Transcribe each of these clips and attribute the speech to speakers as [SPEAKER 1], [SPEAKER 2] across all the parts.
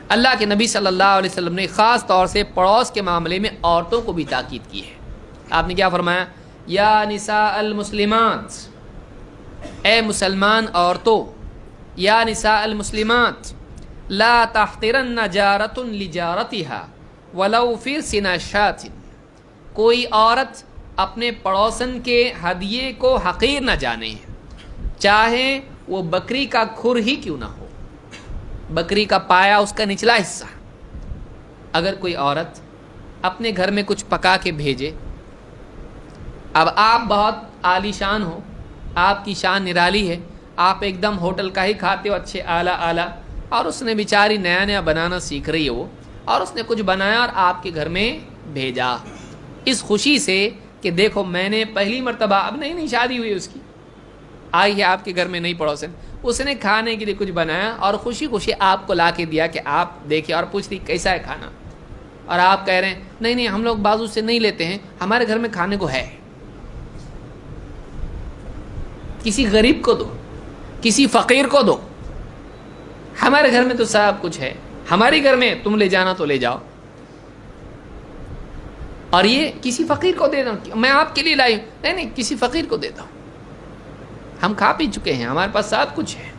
[SPEAKER 1] اللہ کے نبی صلی اللہ علیہ وسلم نے خاص طور سے پڑوس کے معاملے میں عورتوں کو بھی تاکید کی ہے. آپ نے کیا فرمایا؟ یا نساء المسلمات، اے مسلمان عورتوں، یا نساء المسلمات لا تحقرن جارۃ لجارتها ولو فی سن شاۃ، کوئی عورت اپنے پڑوسن کے ہدیے کو حقیر نہ جانے، چاہے وہ بکری کا کھر ہی کیوں نہ ہو، بکری کا پایا اس کا نچلا حصہ. اگر کوئی عورت اپنے گھر میں کچھ پکا کے بھیجے، اب آپ بہت عالی شان ہو، آپ کی شان نرالی ہے، آپ ایک دم ہوٹل کا ہی کھاتے ہو اچھے اعلیٰ، اور اس نے بیچاری نیا نیا بنانا سیکھ رہی ہے وہ، اور اس نے کچھ بنایا اور آپ کے گھر میں بھیجا اس خوشی سے کہ دیکھو میں نے پہلی مرتبہ، اب نہیں شادی ہوئی اس کی، آئی ہے آپ کے گھر میں نئی پڑوسن، اس نے کھانے کے لیے کچھ بنایا اور خوشی خوشی آپ کو لا کے دیا کہ آپ دیکھیں، اور پوچھ رہی کیسا ہے کھانا، اور آپ کہہ رہے ہیں نہیں ہم لوگ بازو سے نہیں لیتے ہیں، ہمارے گھر میں کھانے کو ہے. کسی غریب کو دو، کسی فقیر کو دو، ہمارے گھر میں تو سب کچھ ہے، ہمارے گھر میں تم لے جانا تو لے جاؤ، اور یہ کسی فقیر کو دے دو، میں آپ کے لیے لائی ہوں، نہیں کسی فقیر کو دے دو، ہم کھا پی چکے ہیں، ہمارے پاس سب کچھ ہے.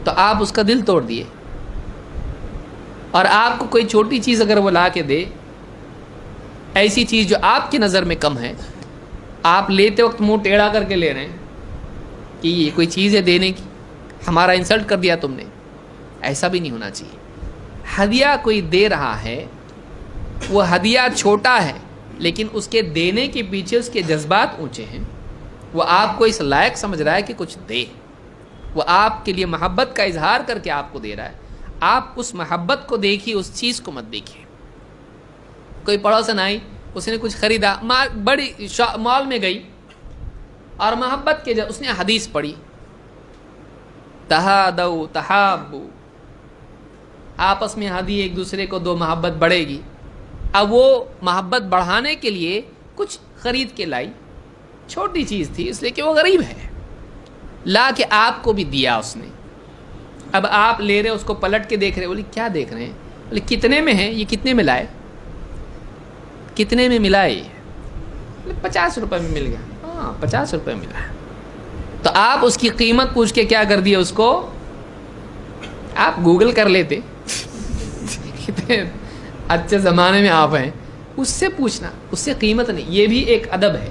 [SPEAKER 1] تو آپ اس کا دل توڑ دیے. اور آپ کو کوئی چھوٹی چیز اگر وہ لا کے دے، ایسی چیز جو آپ کی نظر میں کم ہے، آپ لیتے وقت منہ ٹیڑھا کر کے لے رہے ہیں کہ یہ کوئی چیز ہے دینے کی، ہمارا انسلٹ کر دیا تم نے، ایسا بھی نہیں ہونا چاہیے. ہدیہ کوئی دے رہا ہے، وہ ہدیہ چھوٹا ہے لیکن اس کے دینے کے پیچھے اس کے جذبات اونچے ہیں، وہ آپ کو اس لائق سمجھ رہا ہے کہ کچھ دے، وہ آپ کے لیے محبت کا اظہار کر کے آپ کو دے رہا ہے. آپ اس محبت کو دیکھیے، اس چیز کو مت دیکھیے. کوئی پڑوسن آئی، اس نے کچھ خریدا، بڑی مال میں گئی اور محبت کے اس نے حدیث پڑھی، تہادوا تحابوا، آپس میں ہدیے ایک دوسرے کو دو، محبت بڑھے گی. اب وہ محبت بڑھانے کے لیے کچھ خرید کے لائی، چھوٹی چیز تھی اس لیے کہ وہ غریب ہے، لا کے آپ کو بھی دیا اس نے. اب آپ لے رہے، اس کو پلٹ کے دیکھ رہے، بولے کیا دیکھ رہے ہیں؟ بولے کتنے میں ہے یہ؟ کتنے میں لائے؟ کتنے میں ملا ہے یہ؟ 50 روپے میں مل گیا. ہاں 50 روپے ملا. تو آپ اس کی قیمت پوچھ کے کیا کر دیا اس کو؟ آپ گوگل کر لیتے. کتنے اچھے زمانے میں آپ ہیں، اس سے پوچھنا، اس سے قیمت نہیں. یہ بھی ایک ادب ہے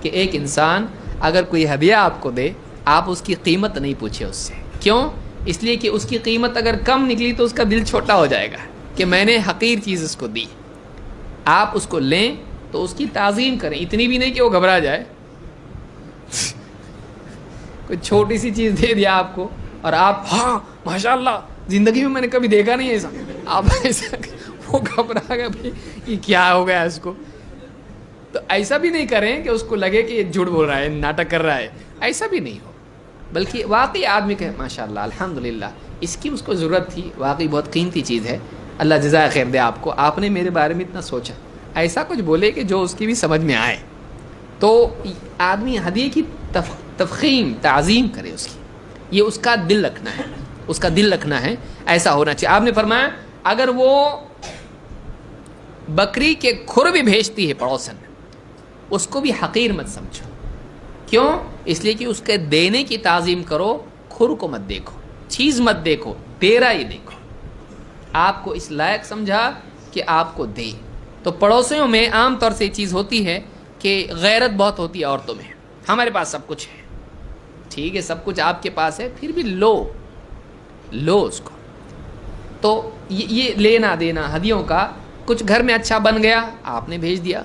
[SPEAKER 1] کہ ایک انسان اگر کوئی ہدیہ آپ کو دے، آپ اس کی قیمت نہیں پوچھے اس سے. کیوں؟ اس لیے کہ اس کی قیمت اگر کم نکلی تو اس کا دل چھوٹا ہو جائے گا کہ میں نے حقیر چیز اس کو دی. آپ اس کو لیں تو اس کی تعظیم کریں، اتنی بھی نہیں کہ وہ گھبرا جائے. کوئی چھوٹی سی چیز دے دیا آپ کو اور آپ ہاں ماشاءاللہ زندگی میں نے کبھی دیکھا نہیں ایسا، آپ ایسا وہ گھبرا گیا بھائی یہ کیا ہو گیا اس کو. تو ایسا بھی نہیں کریں کہ اس کو لگے کہ یہ جھوٹ بول رہا ہے، ناٹک کر رہا ہے، ایسا بھی نہیں ہو. بلکہ واقعی آدمی کہ ماشاءاللہ الحمدللہ اس کی اس کو ضرورت تھی، واقعی بہت قیمتی چیز ہے، اللہ جزائے خیر دے آپ کو، آپ نے میرے بارے میں اتنا سوچا. ایسا کچھ بولے کہ جو اس کی بھی سمجھ میں آئے. تو آدمی ہدیے کی تفخیم تعظیم کرے اس کی، یہ اس کا دل رکھنا ہے، اس کا دل رکھنا ہے، ایسا ہونا چاہیے. آپ نے فرمایا اگر وہ بکری کے کھر بھی بھیجتی ہے پڑوسن، اس کو بھی حقیر مت سمجھو. کیوں؟ اس لیے کہ اس کے دینے کی تعظیم کرو، کھر کو مت دیکھو، چیز مت دیکھو، دے رہا ہی دیکھو. آپ کو اس لائق سمجھا کہ آپ کو دے. تو پڑوسیوں میں عام طور سے یہ چیز ہوتی ہے کہ غیرت بہت ہوتی ہے عورتوں میں، ہمارے پاس سب کچھ ہے، ٹھیک ہے سب کچھ آپ کے پاس ہے پھر بھی لو اس کو. تو یہ لینا دینا ہدیوں کا، کچھ گھر میں اچھا بن گیا آپ نے بھیج دیا،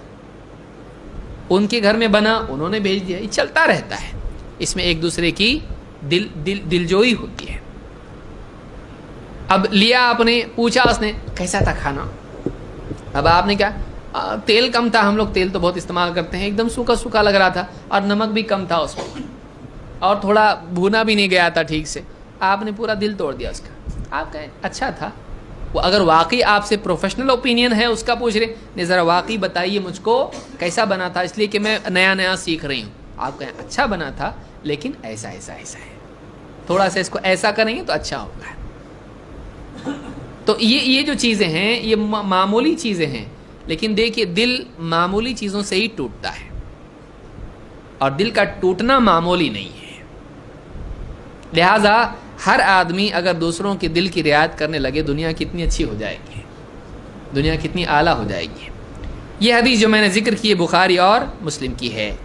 [SPEAKER 1] ان کے گھر میں بنا انہوں نے بھیج دیا، یہ چلتا رہتا ہے. اس میں ایک دوسرے کی دلجوئی ہوتی ہے. اب لیا آپ نے، پوچھا اس نے کیسا تھا کھانا، اب آپ نے کیا تیل کم تھا، ہم لوگ تیل تو بہت استعمال کرتے ہیں، ایک دم سوکھا سوکھا لگ رہا تھا اور نمک بھی کم تھا اس میں اور تھوڑا بھونا بھی نہیں گیا تھا ٹھیک سے. آپ نے پورا دل توڑ دیا اس کا. آپ کہیں اچھا تھا. وہ اگر واقعی آپ سے پروفیشنل اوپینین ہے اس کا پوچھ رہے نہیں ذرا واقعی بتائیے مجھ کو کیسا بنا تھا، اس لیے کہ میں نیا سیکھ رہی ہوں. آپ کہیں اچھا بنا تھا لیکن ایسا ہے، تھوڑا سا اس کو ایسا کریں گے تو اچھا ہوگا. تو یہ جو چیزیں ہیں یہ معمولی چیزیں ہیں، لیکن دیکھیے دل معمولی چیزوں سے ہی ٹوٹتا ہے، اور دل کا ٹوٹنا معمولی نہیں ہے۔ لہٰذا ہر آدمی اگر دوسروں کے دل کی رعایت کرنے لگے، دنیا کتنی اچھی ہو جائے گی، دنیا کتنی اعلیٰ ہو جائے گی۔ یہ حدیث جو میں نے ذکر کی ہے بخاری اور مسلم کی ہے۔